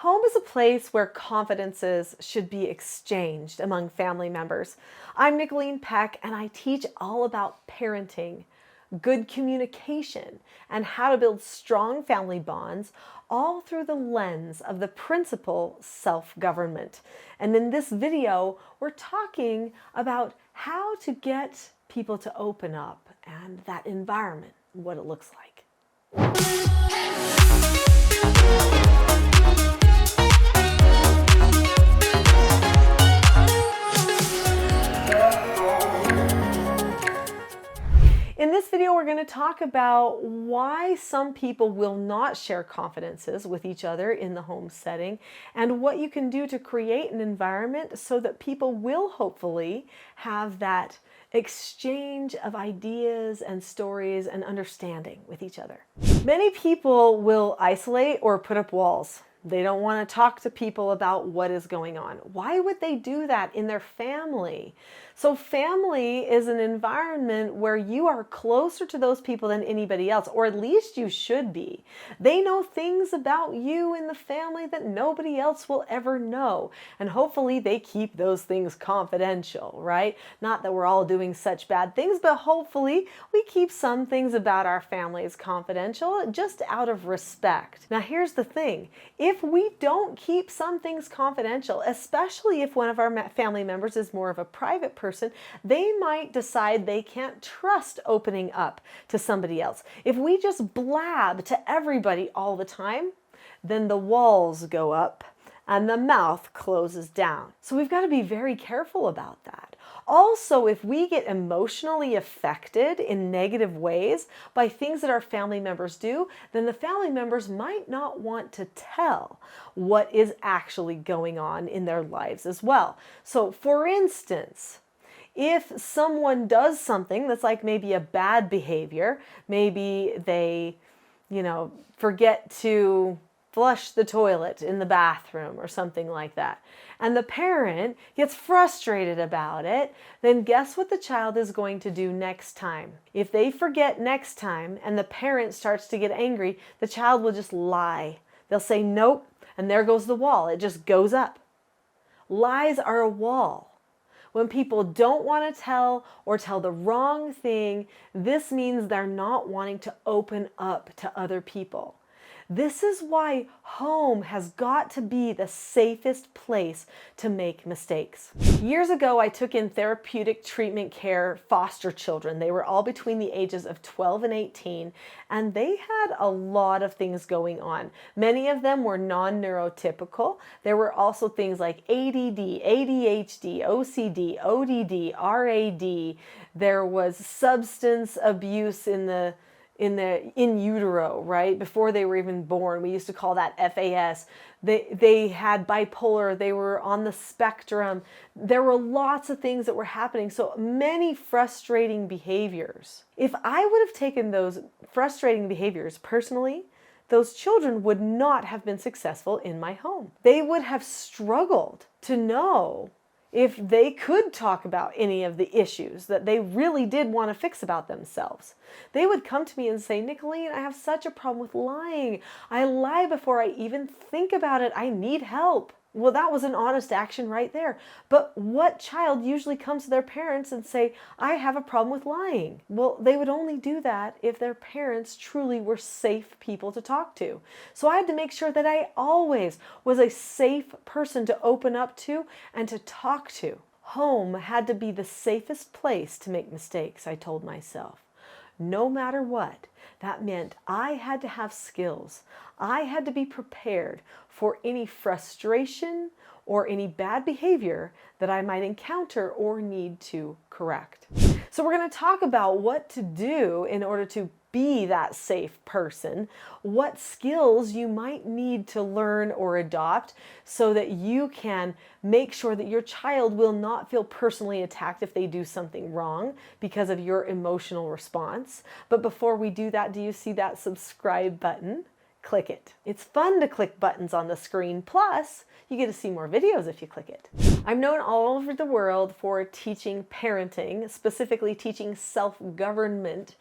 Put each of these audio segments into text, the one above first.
Home is a place where confidences should be exchanged among family members. I'm Nicholeen Peck, and I teach all about parenting, good communication, and how to build strong family bonds, all through the lens of the principle self-government. And in this video, we're talking about how to get people to open up and that environment, what it looks like. In this video, we're going to talk about why some people will not share confidences with each other in the home setting and what you can do to create an environment so that people will hopefully have that exchange of ideas and stories and understanding with each other. Many people will isolate or put up walls. They don't want to talk to people about what is going on. Why would they do that in their family? So family is an environment where you are closer to those people than anybody else, or at least you should be. They know things about you in the family that nobody else will ever know. And hopefully they keep those things confidential, right? Not that we're all doing such bad things, but hopefully we keep some things about our families confidential just out of respect. Now here's the thing. If we don't keep some things confidential, especially if one of our family members is more of a private person, they might decide they can't trust opening up to somebody else. If we just blab to everybody all the time, then the walls go up and the mouth closes down. So we've got to be very careful about that. Also, if we get emotionally affected in negative ways by things that our family members do, then the family members might not want to tell what is actually going on in their lives as well. So for instance, if someone does something that's like maybe a bad behavior, maybe they, forget to flush the toilet in the bathroom or something like that, and the parent gets frustrated about it, then guess what the child is going to do next time? If they forget next time and the parent starts to get angry, the child will just lie. They'll say nope, and there goes the wall. It just goes up. Lies are a wall. When people don't want to tell or tell the wrong thing, this means they're not wanting to open up to other people. This is why home has got to be the safest place to make mistakes. Years ago, I took in therapeutic treatment care foster children. They were all between the ages of 12 and 18, and they had a lot of things going on. Many of them were non-neurotypical. There were also things like ADD, ADHD, OCD, ODD, RAD. There was substance abuse in utero, right? Before they were even born. We used to call that FAS. They had bipolar. They were on the spectrum. There were lots of things that were happening. So many frustrating behaviors. If I would have taken those frustrating behaviors personally, those children would not have been successful in my home. They would have struggled to know if they could talk about any of the issues that they really did want to fix about themselves. They would come to me and say, Nicholeen, I have such a problem with lying. I lie before I even think about it. I need help. Well, that was an honest action right there. But what child usually comes to their parents and say, I have a problem with lying? Well, they would only do that if their parents truly were safe people to talk to. So I had to make sure that I always was a safe person to open up to and to talk to. Home had to be the safest place to make mistakes, I told myself. No matter what. That meant I had to have skills. I had to be prepared for any frustration or any bad behavior that I might encounter or need to correct. So we're going to talk about what to do in order to be that safe person, what skills you might need to learn or adopt so that you can make sure that your child will not feel personally attacked if they do something wrong because of your emotional response. But before we do that, do you see that subscribe button? Click it. It's fun to click buttons on the screen. Plus, you get to see more videos if you click it. I'm known all over the world for teaching parenting, specifically teaching self-government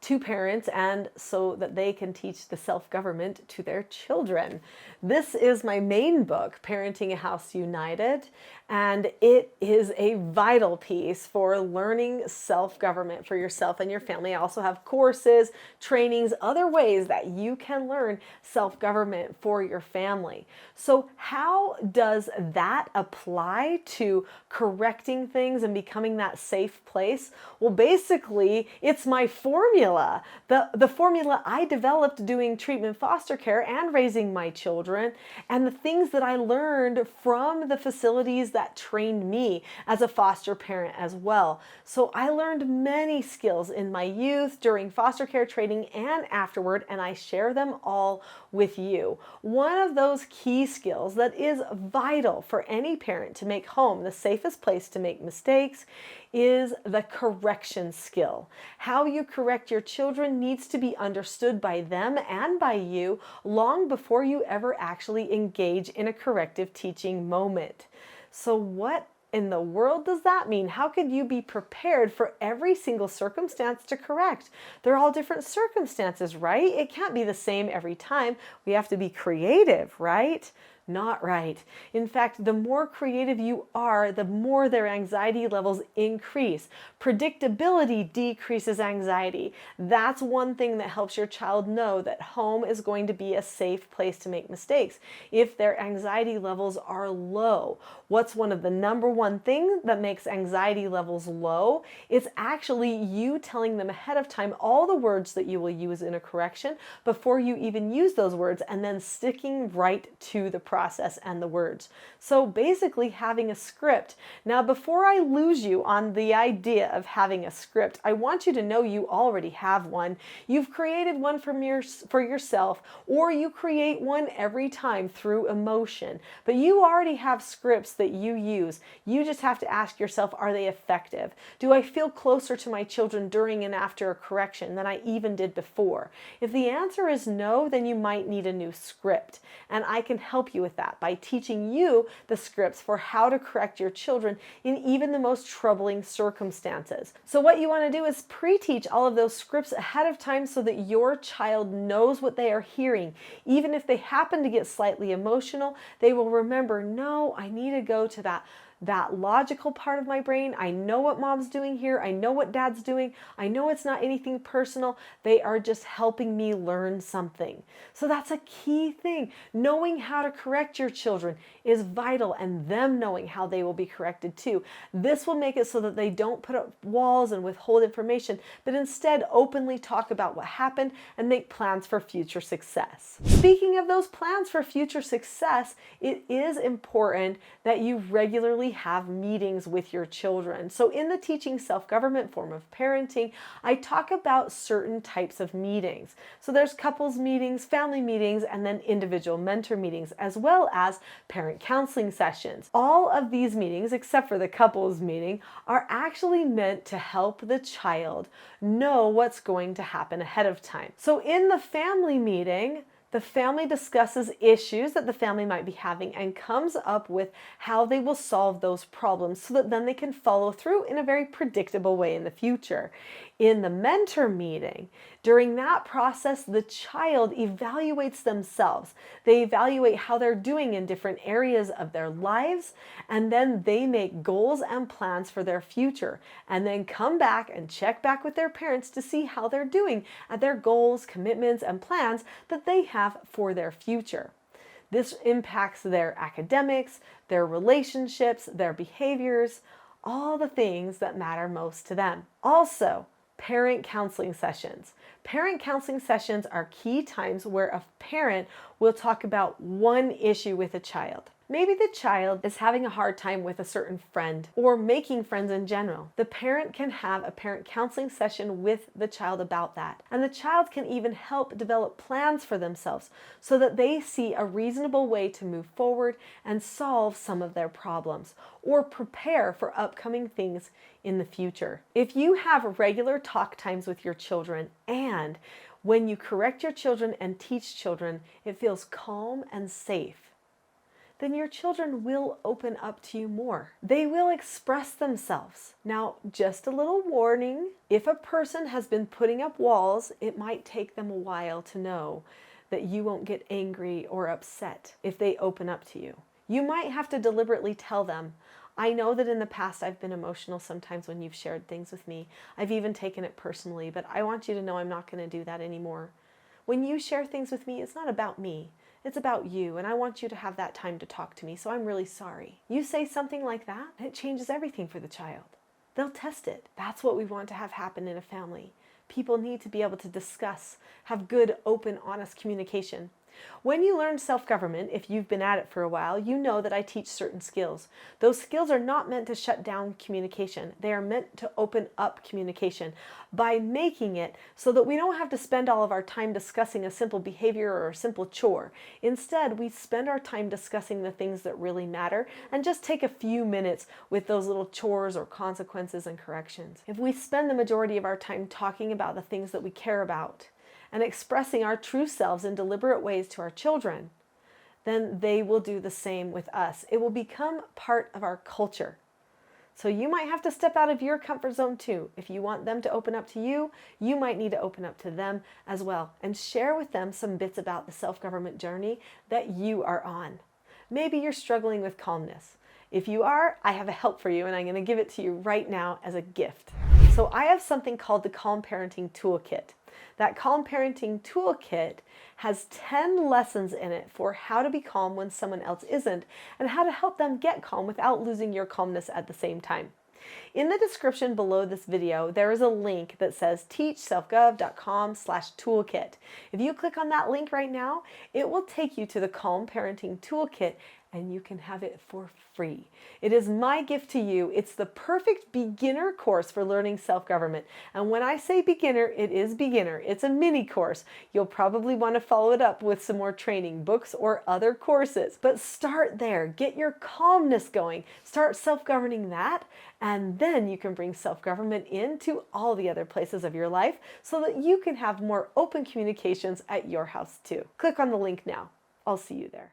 to parents and so that they can teach the self-government to their children. This is my main book, Parenting a House United, and it is a vital piece for learning self-government for yourself and your family. I also have courses, trainings, other ways that you can learn self-government for your family. So how does that apply to correcting things and becoming that safe place? Well, basically, it's my formula. The formula I developed doing treatment foster care and raising my children, and the things that I learned from the facilities that trained me as a foster parent as well. So I learned many skills in my youth, during foster care training, and afterward, and I share them all with you. One of those key skills that is vital for any parent to make home the safest place to make mistakes is the correction skill. How you correct your children needs to be understood by them and by you long before you ever actually engage in a corrective teaching moment. So what in the world does that mean? How could you be prepared for every single circumstance to correct? They're all different circumstances, right? It can't be the same every time. We have to be creative, right? Not right. In fact, the more creative you are, the more their anxiety levels increase. Predictability decreases anxiety. That's one thing that helps your child know that home is going to be a safe place to make mistakes. If their anxiety levels are low, what's one of the number one things that makes anxiety levels low? It's actually you telling them ahead of time all the words that you will use in a correction before you even use those words, and then sticking right to the process and the words. So basically having a script. Now, before I lose you on the idea of having a script, I want you to know you already have one. You've created one for yourself, or you create one every time through emotion. But you already have scripts that you use. You just have to ask yourself, are they effective? Do I feel closer to my children during and after a correction than I even did before? If the answer is no, then you might need a new script. And I can help you with that by teaching you the scripts for how to correct your children in even the most troubling circumstances. So what you want to do is pre-teach all of those scripts ahead of time so that your child knows what they are hearing. Even if they happen to get slightly emotional, they will remember, no, I need to go to that logical part of my brain. I know what mom's doing here. I know what dad's doing. I know it's not anything personal. They are just helping me learn something. So that's a key thing. Knowing how to correct your children is vital, and them knowing how they will be corrected too. This will make it so that they don't put up walls and withhold information, but instead openly talk about what happened and make plans for future success. Speaking of those plans for future success, it is important that you regularly have meetings with your children. So in the Teaching Self-Government form of parenting, I talk about certain types of meetings. So there's couples meetings, family meetings, and then individual mentor meetings, as well as parent counseling sessions. All of these meetings, except for the couples meeting, are actually meant to help the child know what's going to happen ahead of time. So in the family meeting, the family discusses issues that the family might be having and comes up with how they will solve those problems so that then they can follow through in a very predictable way in the future. In the mentor meeting, during that process, the child evaluates themselves. They evaluate how they're doing in different areas of their lives, and then they make goals and plans for their future, and then come back and check back with their parents to see how they're doing at their goals, commitments, and plans that they have for their future. This impacts their academics, their relationships, their behaviors, all the things that matter most to them. Also, parent counseling sessions. Parent counseling sessions are key times where a parent will talk about one issue with a child. Maybe the child is having a hard time with a certain friend or making friends in general. The parent can have a parent counseling session with the child about that. And the child can even help develop plans for themselves so that they see a reasonable way to move forward and solve some of their problems or prepare for upcoming things in the future. If you have regular talk times with your children, and when you correct your children and teach children, it feels calm and safe, then your children will open up to you more. They will express themselves. Now, just a little warning, if a person has been putting up walls, it might take them a while to know that you won't get angry or upset if they open up to you. You might have to deliberately tell them, I know that in the past I've been emotional sometimes when you've shared things with me. I've even taken it personally, but I want you to know I'm not going to do that anymore. When you share things with me, it's not about me. It's about you, and I want you to have that time to talk to me, so I'm really sorry. You say something like that, and it changes everything for the child. They'll test it. That's what we want to have happen in a family. People need to be able to discuss, have good, open, honest communication. When you learn self-government, if you've been at it for a while, you know that I teach certain skills. Those skills are not meant to shut down communication. They are meant to open up communication by making it so that we don't have to spend all of our time discussing a simple behavior or a simple chore. Instead, we spend our time discussing the things that really matter and just take a few minutes with those little chores or consequences and corrections. If we spend the majority of our time talking about the things that we care about, and expressing our true selves in deliberate ways to our children, then they will do the same with us. It will become part of our culture. So you might have to step out of your comfort zone too. If you want them to open up to you, you might need to open up to them as well and share with them some bits about the self-government journey that you are on. Maybe you're struggling with calmness. If you are, I have a help for you, and I'm going to give it to you right now as a gift. So I have something called the Calm Parenting Toolkit. That Calm Parenting Toolkit has 10 lessons in it for how to be calm when someone else isn't, and how to help them get calm without losing your calmness at the same time. In the description below this video, there is a link that says teachselfgov.com/toolkit. If you click on that link right now, it will take you to the Calm Parenting Toolkit, and you can have it for free. It is my gift to you. It's the perfect beginner course for learning self-government. And when I say beginner, it is beginner. It's a mini course. You'll probably want to follow it up with some more training books or other courses. But start there. Get your calmness going. Start self-governing that, and then you can bring self-government into all the other places of your life so that you can have more open communications at your house too. Click on the link now. I'll see you there.